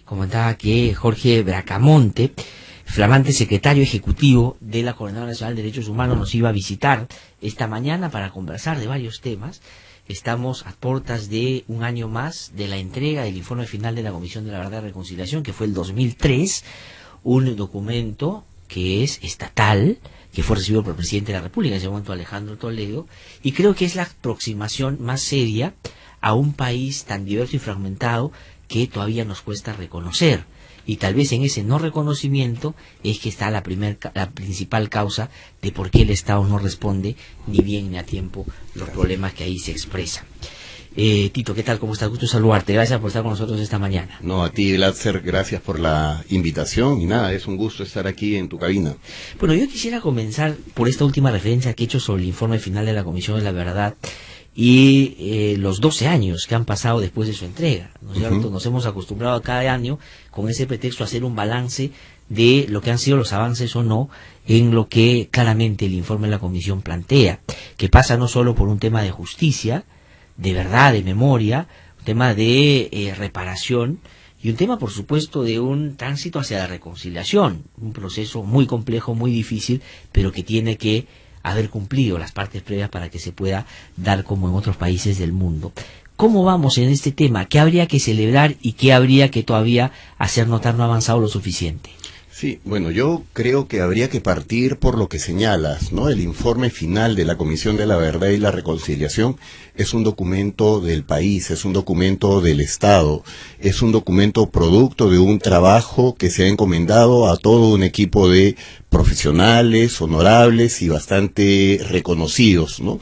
comentaba que Jorge Bracamonte, flamante secretario ejecutivo de la Coordinadora Nacional de Derechos Humanos, nos iba a visitar esta mañana para conversar de varios temas. Estamos a puertas de un año más de la entrega del informe final de la Comisión de la Verdad y Reconciliación, que fue el 2003, un documento que es estatal, que fue recibido por el presidente de la República, en ese momento Alejandro Toledo, y creo que es la aproximación más seria a un país tan diverso y fragmentado que todavía nos cuesta reconocer. Y tal vez en ese no reconocimiento es que está la principal causa de por qué el Estado no responde ni bien ni a tiempo los problemas que ahí se expresan. Tito, ¿qué tal? ¿Cómo estás? Gusto saludarte. Gracias por estar con nosotros esta mañana. No, a ti, Glatzer, gracias por la invitación y nada, es un gusto estar aquí en tu cabina. Bueno, yo quisiera comenzar por esta última referencia que he hecho sobre el informe final de la Comisión de la Verdad y los 12 años que han pasado después de su entrega, ¿no es cierto? Nos hemos acostumbrado a cada año con ese pretexto a hacer un balance de lo que han sido los avances o no en lo que claramente el informe de la Comisión plantea, que pasa no solo por un tema de justicia, de verdad, de memoria, un tema de reparación y un tema, por supuesto, de un tránsito hacia la reconciliación, un proceso muy complejo, muy difícil, pero que tiene que haber cumplido las partes previas para que se pueda dar como en otros países del mundo. ¿Cómo vamos en este tema? ¿Qué habría que celebrar y qué habría que todavía hacer notar no avanzado lo suficiente? Sí, bueno, yo creo que habría que partir por lo que señalas, ¿no? El informe final de la Comisión de la Verdad y la Reconciliación es un documento del país, es un documento del Estado, es un documento producto de un trabajo que se ha encomendado a todo un equipo de profesionales, honorables y bastante reconocidos, ¿no?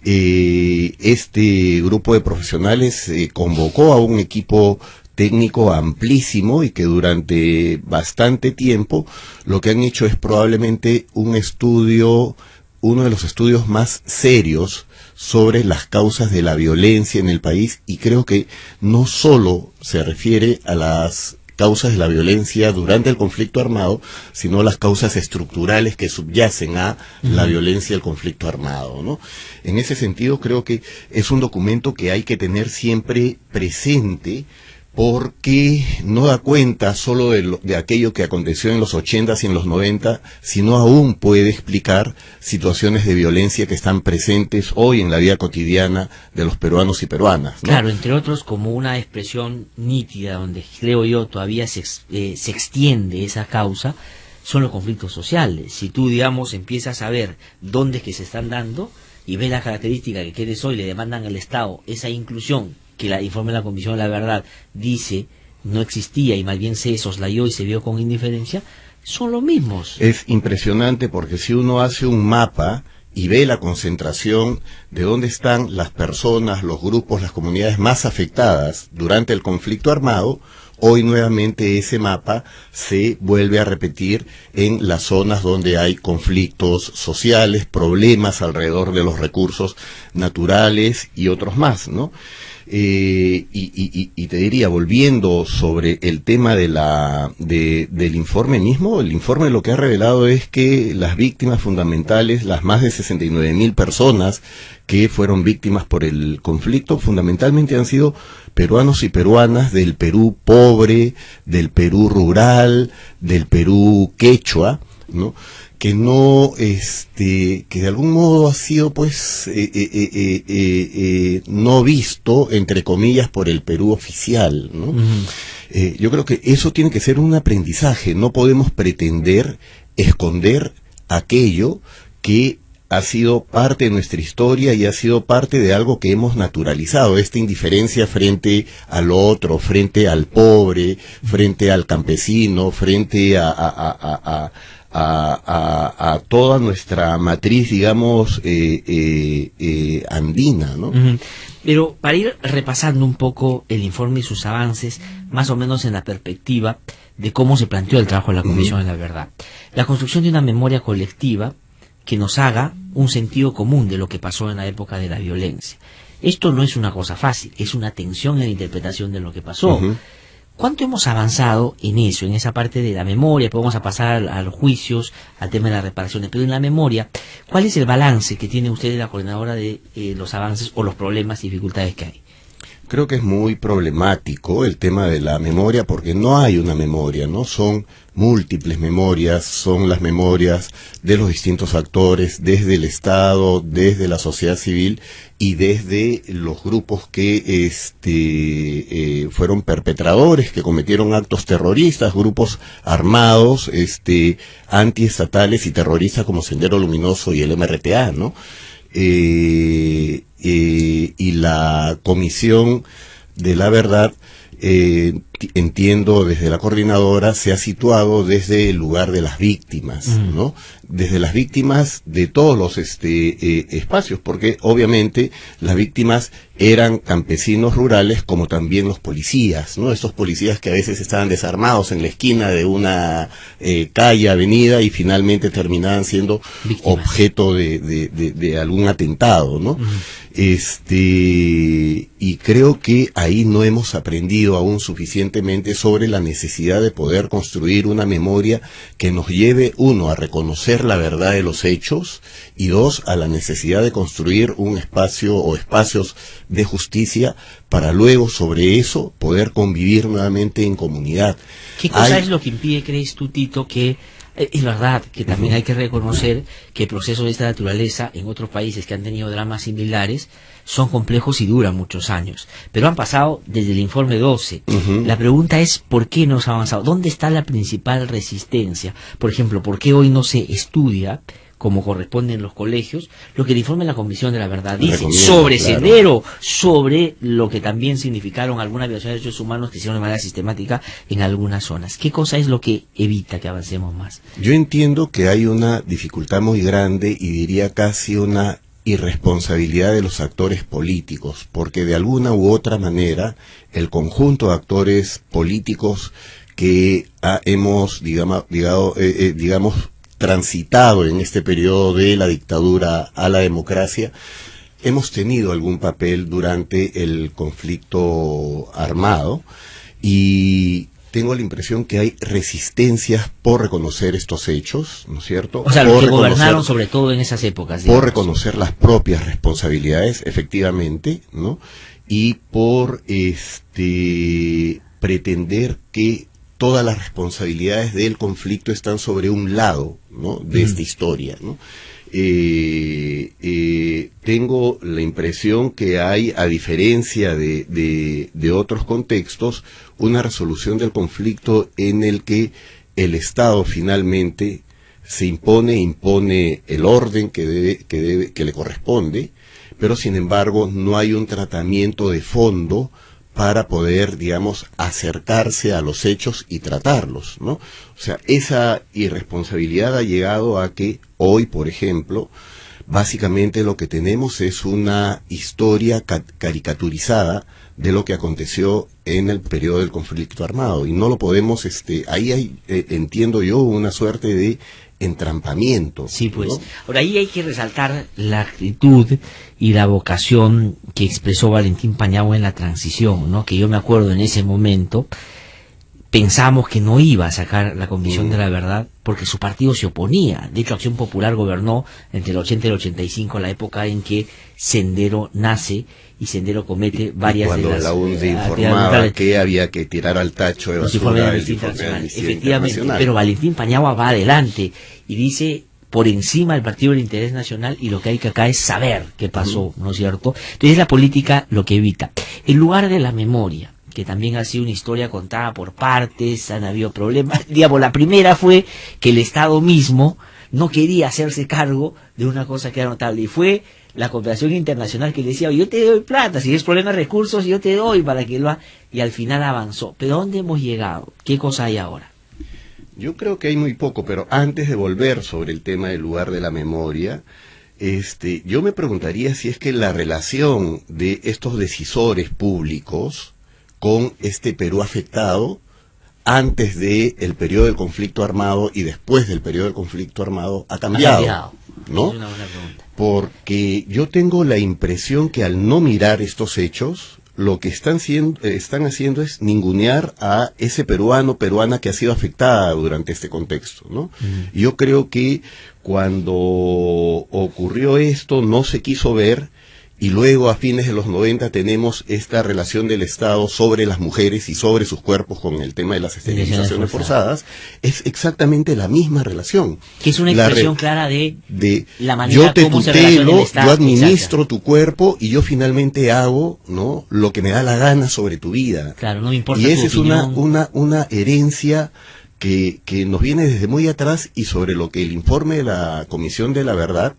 Este grupo de profesionales convocó a un equipo técnico amplísimo y que durante bastante tiempo lo que han hecho es probablemente un estudio, uno de los estudios más serios sobre las causas de la violencia en el país, y creo que no solo se refiere a las causas de la violencia durante el conflicto armado, sino las causas estructurales que subyacen a la violencia del conflicto armado, ¿no? En ese sentido creo que es un documento que hay que tener siempre presente, porque no da cuenta solo de aquello que aconteció en los 80s y en los 90, sino aún puede explicar situaciones de violencia que están presentes hoy en la vida cotidiana de los peruanos y peruanas, ¿no? Claro, entre otros, como una expresión nítida donde creo yo todavía se extiende esa causa, son los conflictos sociales. Si tú, digamos, empiezas a ver dónde es que se están dando y ves la característica que quieres hoy, le demandan al Estado esa inclusión que el informe de la Comisión de la Verdad dice no existía y más bien se soslayó y se vio con indiferencia, son los mismos. Es impresionante porque si uno hace un mapa y ve la concentración de dónde están las personas, los grupos, las comunidades más afectadas durante el conflicto armado, hoy nuevamente ese mapa se vuelve a repetir en las zonas donde hay conflictos sociales, problemas alrededor de los recursos naturales y otros más, ¿no? Y te diría, volviendo sobre el tema del informe mismo, el informe lo que ha revelado es que las víctimas fundamentales, las más de 69.000 personas que fueron víctimas por el conflicto, fundamentalmente han sido peruanos y peruanas del Perú pobre, del Perú rural, del Perú quechua, ¿no? Que no, que de algún modo ha sido, pues, no visto, entre comillas, por el Perú oficial, ¿no? Yo creo que eso tiene que ser un aprendizaje. No podemos pretender esconder aquello que ha sido parte de nuestra historia y ha sido parte de algo que hemos naturalizado, esta indiferencia frente al otro, frente al pobre, frente al campesino, frente a toda nuestra matriz, digamos, andina, ¿no? Pero para ir repasando un poco el informe y sus avances, más o menos en la perspectiva de cómo se planteó el trabajo de la Comisión de la Verdad. La construcción de una memoria colectiva que nos haga un sentido común de lo que pasó en la época de la violencia. Esto no es una cosa fácil, es una tensión en la interpretación de lo que pasó. ¿Cuánto hemos avanzado en eso, en esa parte de la memoria? Podemos pasar a los juicios, al tema de las reparaciones, pero en la memoria, ¿cuál es el balance que tiene usted de la coordinadora de los avances o los problemas y dificultades que hay? Creo que es muy problemático el tema de la memoria, porque no hay una memoria, ¿no? Son múltiples memorias, son las memorias de los distintos actores, desde el Estado, desde la sociedad civil y desde los grupos que fueron perpetradores, que cometieron actos terroristas, grupos armados, antiestatales y terroristas como Sendero Luminoso y el MRTA, ¿no? Y la Comisión de la Verdad, entiendo desde la coordinadora, se ha situado desde el lugar de las víctimas, ¿no? Desde las víctimas de todos los espacios, porque obviamente las víctimas eran campesinos rurales como también los policías, ¿no? Estos policías que a veces estaban desarmados en la esquina de una calle, avenida, y finalmente terminaban siendo víctimas, objeto de algún atentado, ¿no? Y creo que ahí no hemos aprendido aún suficientemente sobre la necesidad de poder construir una memoria que nos lleve, uno, a reconocer la verdad de los hechos, y dos, a la necesidad de construir un espacio o espacios de justicia para luego sobre eso poder convivir nuevamente en comunidad. ¿Qué cosa es lo que impide, crees tú, Tito, que es verdad que también hay que reconocer que procesos de esta naturaleza en otros países que han tenido dramas similares son complejos y duran muchos años, pero han pasado desde el informe 12. La pregunta es ¿por qué no se ha avanzado? ¿Dónde está la principal resistencia? Por ejemplo, ¿por qué hoy no se estudia como corresponde en los colegios lo que el informe de la Comisión de la Verdad dice sobre Sendero, sobre lo que también significaron algunas violaciones de derechos humanos que hicieron de manera sistemática en algunas zonas? ¿Qué cosa es lo que evita que avancemos más? Yo entiendo que hay una dificultad muy grande y diría casi una irresponsabilidad de los actores políticos, porque de alguna u otra manera el conjunto de actores políticos que hemos digamos transitado en este periodo de la dictadura a la democracia, hemos tenido algún papel durante el conflicto armado, y tengo la impresión que hay resistencias por reconocer estos hechos, ¿no es cierto? O sea, los que gobernaron sobre todo en esas épocas, digamos. Por reconocer las propias responsabilidades, efectivamente, ¿no? Y por pretender que todas las responsabilidades del conflicto están sobre un lado, ¿no? De esta historia, ¿no? Tengo la impresión que hay, a diferencia de otros contextos, una resolución del conflicto en el que el Estado finalmente se impone el orden que le corresponde, pero sin embargo no hay un tratamiento de fondo para poder, digamos, acercarse a los hechos y tratarlos, ¿no? O sea, esa irresponsabilidad ha llegado a que hoy, por ejemplo, básicamente lo que tenemos es una historia caricaturizada de lo que aconteció en el periodo del conflicto armado, y no lo podemos, ahí hay, entiendo yo, una suerte de entrampamiento. Sí, pues. ¿no? Ahora, ahí hay que resaltar la actitud y la vocación que expresó Valentín Paniagua en la transición, ¿no? Que yo me acuerdo en ese momento, pensamos que no iba a sacar la Comisión de la Verdad porque su partido se oponía. De hecho, Acción Popular gobernó entre el 80 y el 85, la época en que Sendero nace y Sendero comete varias cuando de las... la UNDE informaba que había que tirar al tacho de basura el informe de Amnistía Efectivamente, Internacional. pero Valentín Paniagua va adelante y dice por encima del Partido del Interés Nacional, y lo que hay que acá es saber qué pasó, ¿no es cierto? Entonces la política lo que evita. En lugar de la memoria, que también ha sido una historia contada por partes, han habido problemas. Digamos, la primera fue que el Estado mismo no quería hacerse cargo de una cosa que era notable, y fue la cooperación internacional que le decía, yo te doy plata, si es problema de recursos, yo te doy para que lo haga, y al final avanzó. ¿Pero dónde hemos llegado? ¿Qué cosa hay ahora? Yo creo que hay muy poco, pero antes de volver sobre el tema del lugar de la memoria, yo me preguntaría si es que la relación de estos decisores públicos con este Perú afectado antes del periodo del conflicto armado y después del periodo del conflicto armado ha cambiado, ¿no? Es una buena pregunta. Porque yo tengo la impresión que al no mirar estos hechos, lo que están haciendo es ningunear a ese peruana que ha sido afectada durante este contexto, ¿no? Yo creo que cuando ocurrió esto no se quiso ver, y luego a fines de los 90 tenemos esta relación del Estado sobre las mujeres y sobre sus cuerpos con el tema de las esterilizaciones forzadas, es exactamente la misma relación. Que es una expresión clara de la manera yo te como se relaciona el tutelo, Estado. yo administro tu cuerpo y yo finalmente hago, ¿no?, lo que me da la gana sobre tu vida. Claro, no me importa. Y esa es opinión. una herencia que nos viene desde muy atrás, y sobre lo que el informe de la Comisión de la Verdad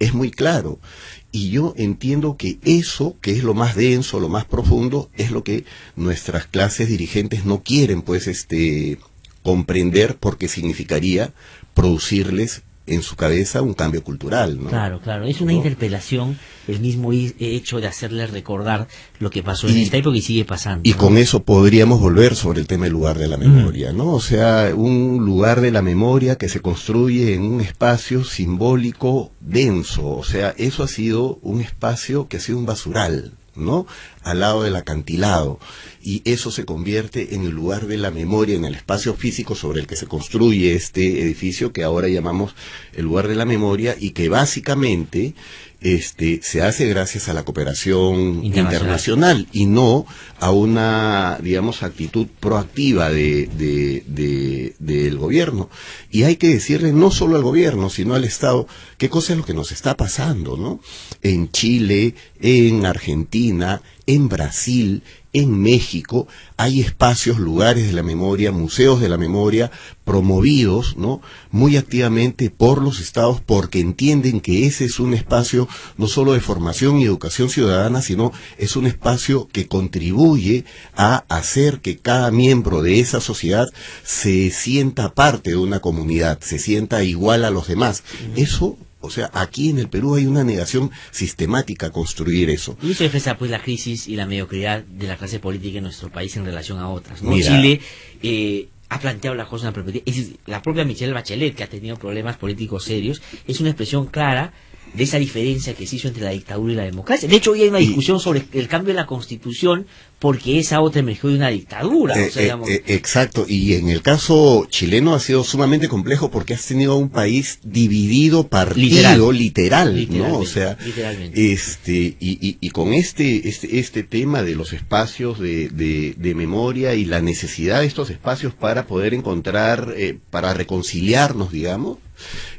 es muy claro. Y yo entiendo que eso, que es lo más denso, lo más profundo, es lo que nuestras clases dirigentes no quieren, pues, comprender, porque significaría producirles en su cabeza un cambio cultural, ¿no? Claro, claro, es una interpelación, el mismo hecho de hacerles recordar lo que pasó en esta época y sigue pasando. Y ¿no? con eso podríamos volver sobre el tema del lugar de la memoria, ¿no? O sea, un lugar de la memoria que se construye en un espacio simbólico denso, o sea, eso ha sido un espacio que ha sido un basural, ¿no?, al lado del acantilado, y eso se convierte en el lugar de la memoria, en el espacio físico sobre el que se construye este edificio que ahora llamamos el lugar de la memoria, y que básicamente se hace gracias a la cooperación internacional y no a una, digamos, actitud proactiva del gobierno. Y hay que decirle no solo al gobierno, sino al Estado, qué cosa es lo que nos está pasando, ¿no? En Chile, en Argentina, en Brasil, en México, hay espacios, lugares de la memoria, museos de la memoria, promovidos, ¿no?, muy activamente por los estados, porque entienden que ese es un espacio no solo de formación y educación ciudadana, sino es un espacio que contribuye a hacer que cada miembro de esa sociedad se sienta parte de una comunidad, se sienta igual a los demás. Eso, o sea, aquí en el Perú hay una negación sistemática a construir eso. Y eso expresa, pues, la crisis y la mediocridad de la clase política en nuestro país en relación a otras, ¿no? Mira, Chile ha planteado la cosa en una perspectiva. Es decir, la propia Michelle Bachelet, que ha tenido problemas políticos serios, es una expresión clara de esa diferencia que se hizo entre la dictadura y la democracia. De hecho, hoy hay una discusión sobre el cambio de la Constitución, porque esa otra emergió de una dictadura. O sea, digamos... Exacto, y en el caso chileno ha sido sumamente complejo porque has tenido un país dividido, partido, literal, ¿no? O sea, y con este tema de los espacios de memoria y la necesidad de estos espacios para poder encontrar, para reconciliarnos, digamos,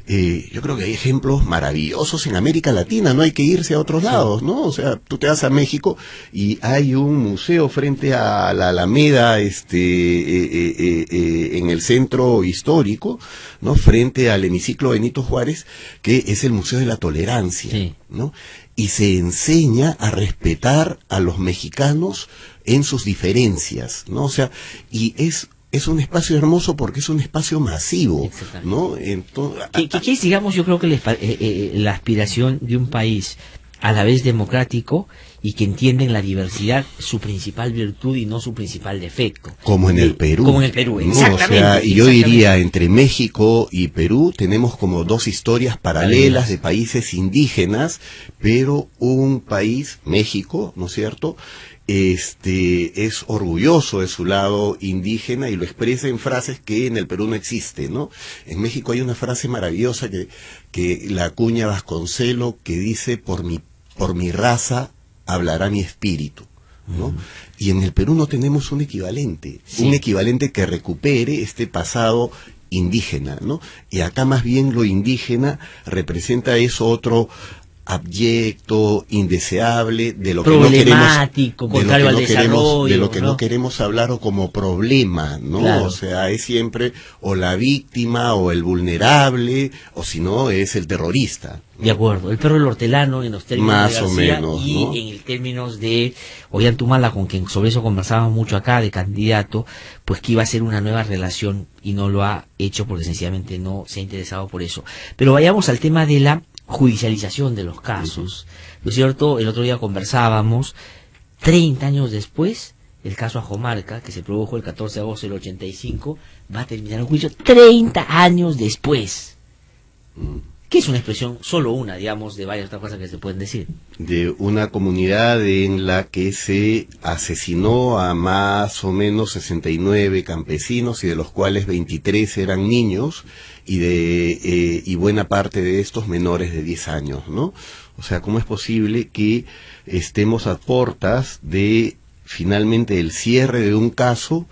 yo creo que hay ejemplos maravillosos en América Latina, no hay que irse a otros lados, ¿no? O sea, tú te vas a México y hay un museo frente a la Alameda, en el centro histórico, ¿no?, frente al hemiciclo Benito Juárez, que es el Museo de la Tolerancia, ¿no? Y se enseña a respetar a los mexicanos en sus diferencias, ¿no? O sea, y es un espacio hermoso porque es un espacio masivo, ¿no? Entonces, que es, digamos, yo creo que la aspiración de un país a la vez democrático y que entiende en la diversidad su principal virtud y no su principal defecto. Como en el Perú. Como en el Perú, ¿no? O sea, y yo diría, entre México y Perú tenemos como dos historias paralelas de países indígenas, pero un país, México, ¿no es cierto?, es orgulloso de su lado indígena y lo expresa en frases que en el Perú no existe, ¿no? En México hay una frase maravillosa que la acuña Vasconcelo, que dice: por mi raza hablará mi espíritu, ¿no? Y en el Perú no tenemos un equivalente, un equivalente que recupere este pasado indígena, ¿no? Y acá más bien lo indígena representa eso otro abyecto, indeseable, de lo que no queremos, de lo que no queremos hablar, o como problema, ¿no? Claro. O sea, es siempre o la víctima o el vulnerable, o si no es el terrorista, ¿no? De acuerdo, el perro del hortelano en los términos más de García, o menos, y ¿no?, en el términos de Ollantumala, con quien sobre eso conversábamos mucho acá, de candidato, pues que iba a ser una nueva relación y no lo ha hecho porque sencillamente no se ha interesado por eso. Pero vayamos al tema de la judicialización de los casos, ¿no es cierto? El otro día conversábamos, 30 años después, el caso Ajomarca, que se produjo el 14 de agosto del 85, va a terminar un juicio 30 años después. que es una expresión, solo una, digamos, de varias otras cosas que se pueden decir. De una comunidad en la que se asesinó a más o menos 69 campesinos, y de los cuales 23 eran niños, y buena parte de estos menores de 10 años, ¿no? O sea, ¿cómo es posible que estemos a puertas de finalmente el cierre de un caso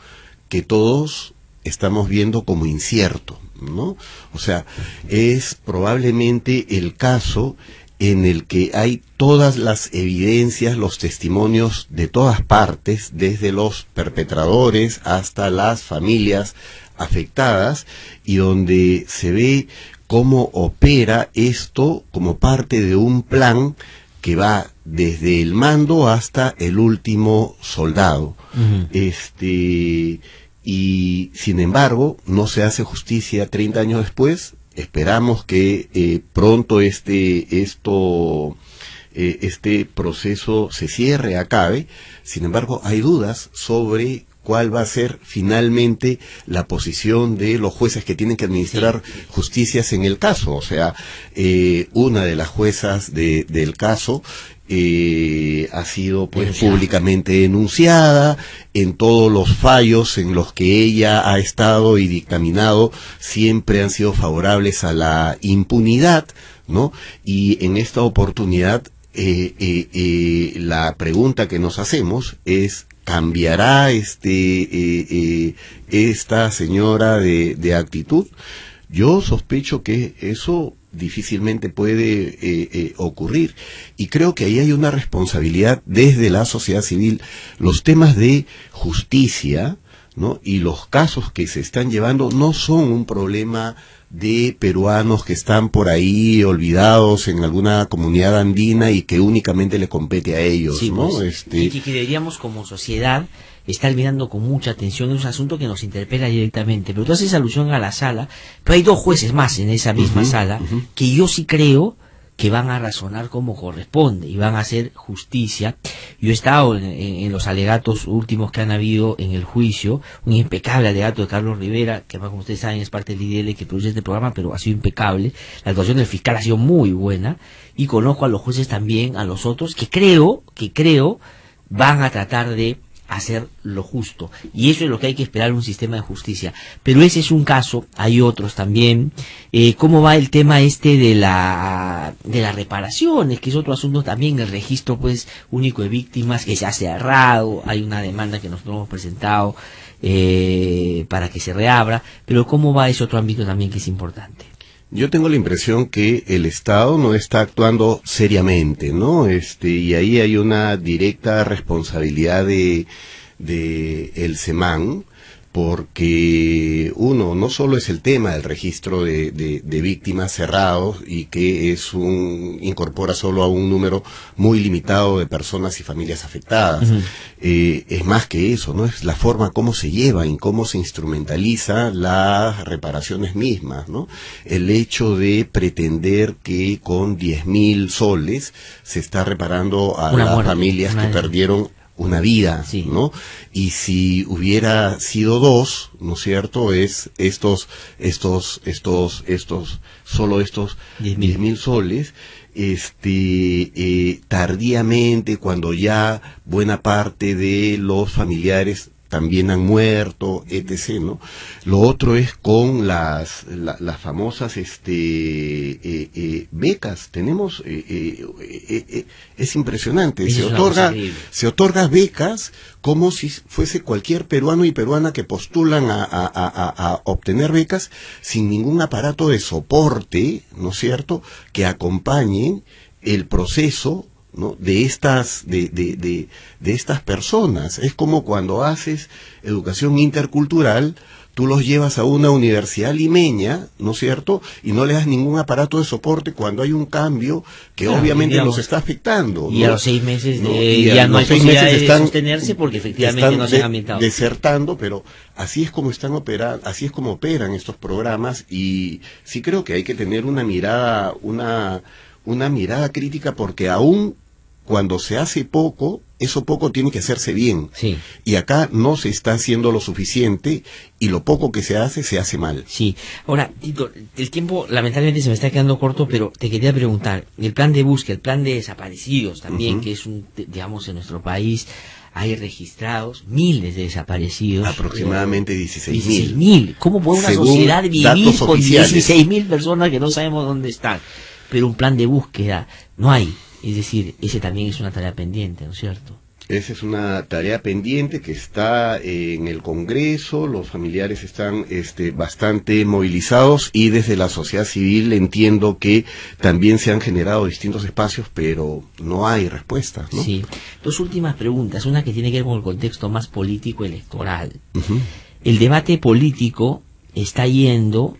que todos estamos viendo como incierto, ¿no? O sea, es probablemente el caso en el que hay todas las evidencias, los testimonios de todas partes, desde los perpetradores hasta las familias afectadas, y donde se ve cómo opera esto como parte de un plan que va desde el mando hasta el último soldado. Y sin embargo no se hace justicia 30 años después. Esperamos que pronto este proceso se cierre, acabe. Sin embargo, hay dudas sobre cuál va a ser finalmente la posición de los jueces que tienen que administrar justicias en el caso. O sea, una de las juezas del caso ha sido pues públicamente denunciada. En todos los fallos en los que ella ha estado y dictaminado siempre han sido favorables a la impunidad, ¿no? Y en esta oportunidad la pregunta que nos hacemos es: ¿cambiará esta señora de actitud? Yo sospecho que eso difícilmente puede ocurrir, y creo que ahí hay una responsabilidad desde la sociedad civil. Los temas de justicia, ¿no?, y los casos que se están llevando no son un problema de peruanos que están por ahí olvidados en alguna comunidad andina y que únicamente le compete a ellos, sí, ¿no? Pues, y que deberíamos como sociedad estar mirando con mucha atención. Es un asunto que nos interpela directamente. Pero tú haces alusión a la sala, pero hay dos jueces más en esa misma sala que yo sí creo que van a razonar como corresponde y van a hacer justicia. Yo he estado en los alegatos últimos que han habido en el juicio, un impecable alegato de Carlos Rivera, que como ustedes saben es parte del IDL que produce este programa, pero ha sido impecable. La actuación del fiscal ha sido muy buena, y conozco a los jueces también, a los otros, que creo van a tratar de hacer lo justo, y eso es lo que hay que esperar en un sistema de justicia. Pero ese es un caso, hay otros también. ¿Cómo va el tema de las reparaciones, que es otro asunto también? El registro pues único de víctimas, que se ha cerrado, hay una demanda que nosotros hemos presentado para que se reabra, pero ¿cómo va ese otro ámbito también que es importante? Yo tengo la impresión que el Estado no está actuando seriamente, ¿no? Y ahí hay una directa responsabilidad de el SEMAN, porque uno, no solo es el tema del registro de víctimas cerrados, y que incorpora solo a un número muy limitado de personas y familias afectadas. Es más que eso, ¿no? Es la forma como se llevan y cómo se instrumentaliza las reparaciones mismas, ¿no? El hecho de pretender que con 10.000 soles se está reparando a las familias que perdieron una vida, ¿no? Y si hubiera sido 2, ¿no es cierto? Es solo estos 10.000 soles, tardíamente, cuando ya buena parte de los familiares también han muerto, etc., ¿no? Lo otro es con las famosas becas. Tenemos, es impresionante, se otorga becas como si fuese cualquier peruano y peruana que postulan a obtener becas, sin ningún aparato de soporte, ¿no es cierto?, que acompañen el proceso, ¿no?, de estas personas. Es como cuando haces educación intercultural, tú los llevas a una universidad limeña, ¿no es cierto?, y no le das ningún aparato de soporte cuando hay un cambio que obviamente los está afectando, ¿no? Y a los 6 meses ya no hay posibilidad de sostenerse, porque efectivamente no se han ambientado. Desertando, pero así es como así es como operan estos programas, y sí creo que hay que tener una mirada crítica, porque aún cuando se hace poco, eso poco tiene que hacerse bien. Sí. Y acá no se está haciendo lo suficiente y lo poco que se hace mal. Sí. Ahora, Tito, el tiempo lamentablemente se me está quedando corto, pero te quería preguntar, el plan de búsqueda, el plan de desaparecidos también, que es digamos, en nuestro país hay registrados miles de desaparecidos. Aproximadamente 16.000. 16.000. ¿Cómo puede una Según sociedad vivir datos con oficiales. 16.000 personas que no sabemos dónde están? Pero un plan de búsqueda no hay. Es decir, ese también es una tarea pendiente, ¿no es cierto? Esa es una tarea pendiente que está en el Congreso, los familiares están bastante movilizados y desde la sociedad civil entiendo que también se han generado distintos espacios, pero no hay respuestas, ¿no? Sí. Dos últimas preguntas, una que tiene que ver con el contexto más político electoral. Uh-huh. El debate político está yendo,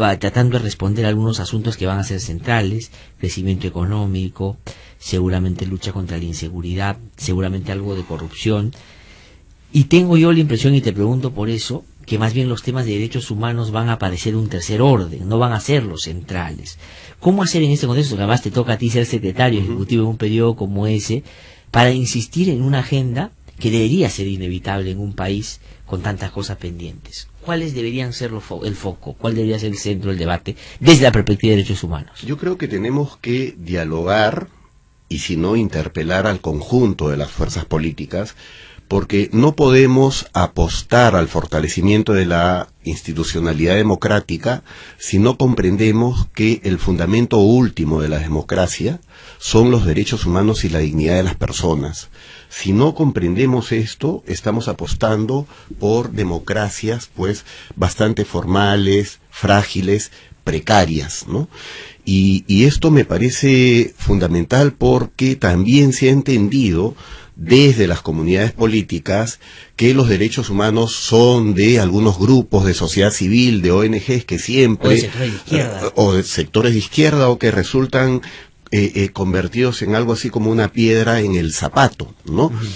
va tratando de responder a algunos asuntos que van a ser centrales: crecimiento económico, seguramente lucha contra la inseguridad, seguramente algo de corrupción. Y tengo yo la impresión, y te pregunto por eso, que más bien los temas de derechos humanos van a aparecer un tercer orden, no van a ser los centrales. ¿Cómo hacer en este contexto, que además te toca a ti ser secretario ejecutivo en un periodo como ese, para insistir en una agenda que debería ser inevitable en un país con tantas cosas pendientes? ¿Cuáles deberían ser el foco? ¿Cuál debería ser el centro del debate desde la perspectiva de derechos humanos? Yo creo que tenemos que dialogar y si no interpelar al conjunto de las fuerzas políticas, porque no podemos apostar al fortalecimiento de la institucionalidad democrática si no comprendemos que el fundamento último de la democracia son los derechos humanos y la dignidad de las personas. Si no comprendemos esto, estamos apostando por democracias pues bastante formales, frágiles, precarias, ¿no? Y esto me parece fundamental porque también se ha entendido desde las comunidades políticas que los derechos humanos son de algunos grupos de sociedad civil, de ONGs que siempre... O de sectores de izquierda. O de sectores de izquierda, o que resultan convertidos en algo así como una piedra en el zapato, ¿no? Uh-huh.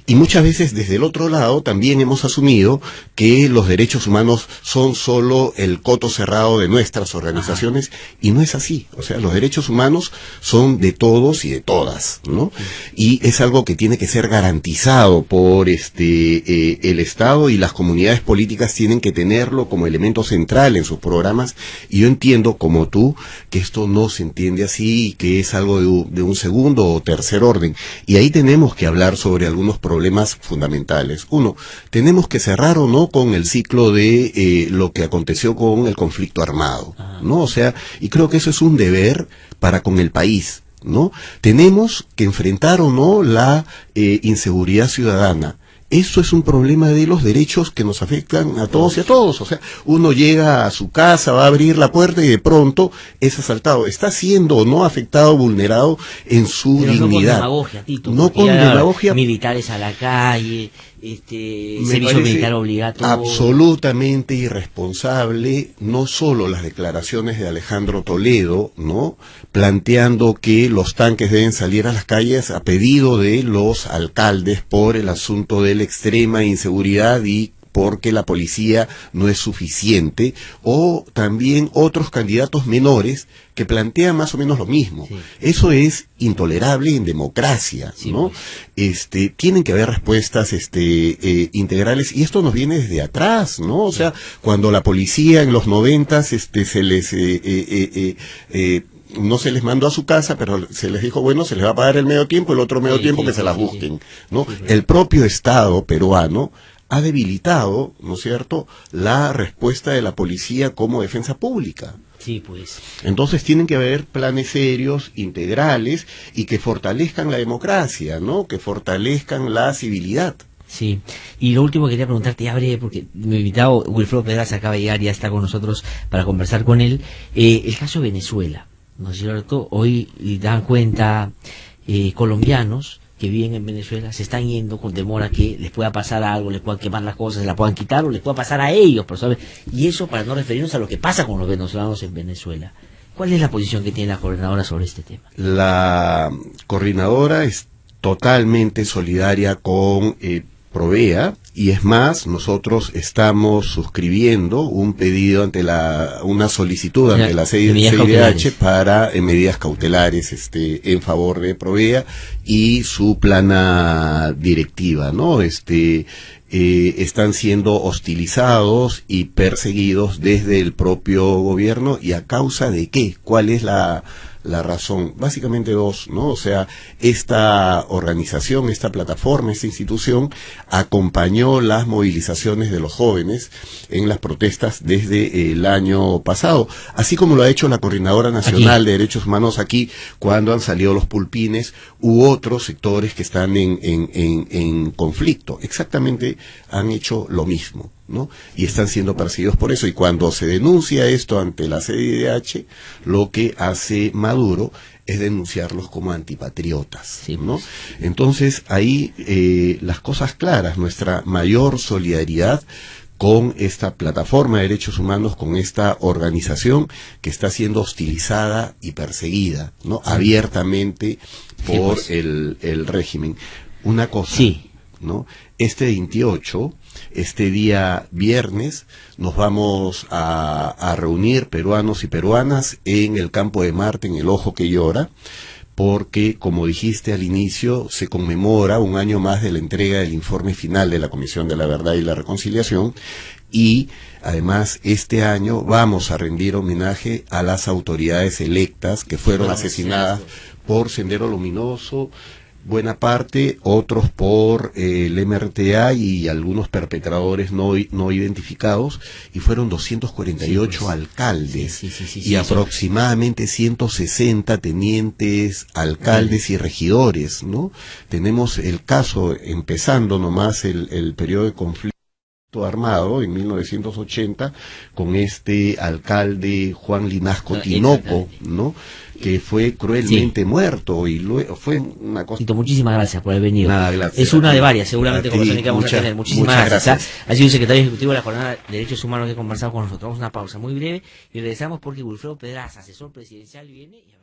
Y muchas veces desde el otro lado también hemos asumido que los derechos humanos son solo el coto cerrado de nuestras organizaciones. Ajá. Y no es así. O sea, los derechos humanos son de todos y de todas, ¿no? Y es algo que tiene que ser garantizado por el Estado, y las comunidades políticas tienen que tenerlo como elemento central en sus programas. Y yo entiendo, como tú, que esto no se entiende así y que es algo de un segundo o tercer orden. Y ahí tenemos que hablar sobre algunos problemas fundamentales. Uno, tenemos que cerrar o no con el ciclo de lo que aconteció con el conflicto armado, ¿no? O sea, y creo que eso es un deber para con el país, ¿no? Tenemos que enfrentar o no la inseguridad ciudadana. Eso es un problema de los derechos que nos afectan a todos y a todos. O sea, uno llega a su casa, va a abrir la puerta y de pronto es asaltado. Está siendo o no afectado, vulnerado en su dignidad. No con demagogia, Tito. No con demagogia. Militares a la calle, servicio militar obligatorio. Absolutamente irresponsable, no solo las declaraciones de Alejandro Toledo, ¿no? Planteando que los tanques deben salir a las calles a pedido de los alcaldes por el asunto de la extrema inseguridad y porque la policía no es suficiente, o también otros candidatos menores que plantean más o menos lo mismo. Sí. Eso es intolerable en democracia, sí, ¿no? Tienen que haber respuestas integrales, y esto nos viene desde atrás, ¿no? O sea, cuando la policía en los 90s se les no se les mandó a su casa, pero se les dijo, bueno, se les va a pagar el medio tiempo, el otro medio tiempo que se las busquen, ¿no? El propio Estado peruano ha debilitado, ¿no es cierto?, la respuesta de la policía como defensa pública. Sí, pues. Entonces tienen que haber planes serios, integrales, y que fortalezcan la democracia, ¿no?, que fortalezcan la civilidad. Sí, y lo último que quería preguntarte, ya breve, porque mi invitado Wilfredo Pedraza acaba de llegar, ya está con nosotros para conversar con él, el caso de Venezuela, ¿no es cierto? Hoy dan cuenta colombianos que viven en Venezuela se están yendo con temor a que les pueda pasar algo, les puedan quemar las cosas, se las puedan quitar o les pueda pasar a ellos, ¿sabes? Y eso para no referirnos a lo que pasa con los venezolanos en Venezuela. ¿Cuál es la posición que tiene la coordinadora sobre este tema? La coordinadora es totalmente solidaria con Provea, y es más, nosotros estamos suscribiendo un pedido una solicitud ante la CIDH para medidas cautelares en favor de Provea y su plana directiva, ¿no? Están siendo hostilizados y perseguidos desde el propio gobierno. ¿Y a causa de qué? ¿Cuál es la razón? Básicamente dos, ¿no? O sea, esta organización, esta plataforma, esta institución acompañó las movilizaciones de los jóvenes en las protestas desde el año pasado, así como lo ha hecho la Coordinadora Nacional de Derechos Humanos aquí, cuando han salido los pulpines u otros sectores que están en conflicto. Exactamente han hecho lo mismo, ¿no? Y están siendo perseguidos por eso. Y cuando se denuncia esto ante la CIDH, lo que hace Maduro es denunciarlos como antipatriotas, ¿no? Entonces, ahí las cosas claras, nuestra mayor solidaridad con esta plataforma de derechos humanos, con esta organización que está siendo hostilizada y perseguida, ¿no? Abiertamente por el régimen. Una cosa, ¿no? Este 28, este día viernes, nos vamos a reunir peruanos y peruanas en el Campo de Marte, en el Ojo que Llora, porque, como dijiste al inicio, se conmemora un año más de la entrega del informe final de la Comisión de la Verdad y la Reconciliación, y además este año vamos a rendir homenaje a las autoridades electas que fueron asesinadas por Sendero Luminoso, buena parte, otros por el MRTA y algunos perpetradores no identificados, y fueron 248 alcaldes y aproximadamente 160 tenientes, alcaldes y regidores, ¿no? Tenemos el caso, empezando nomás el periodo de conflicto armado en 1980 con este alcalde Juan Linasco Tinoco, ¿no? Que fue cruelmente muerto, y luego fue una cosa. Muchísimas gracias por haber venido. Nada, gracias. Es una de varias, seguramente, conversaciones que vamos a tener. Muchísimas gracias. Ha sido el secretario ejecutivo de la Jornada de Derechos Humanos que ha conversado con nosotros. Vamos a una pausa muy breve y regresamos porque Wilfredo Pedraza, asesor presidencial, viene y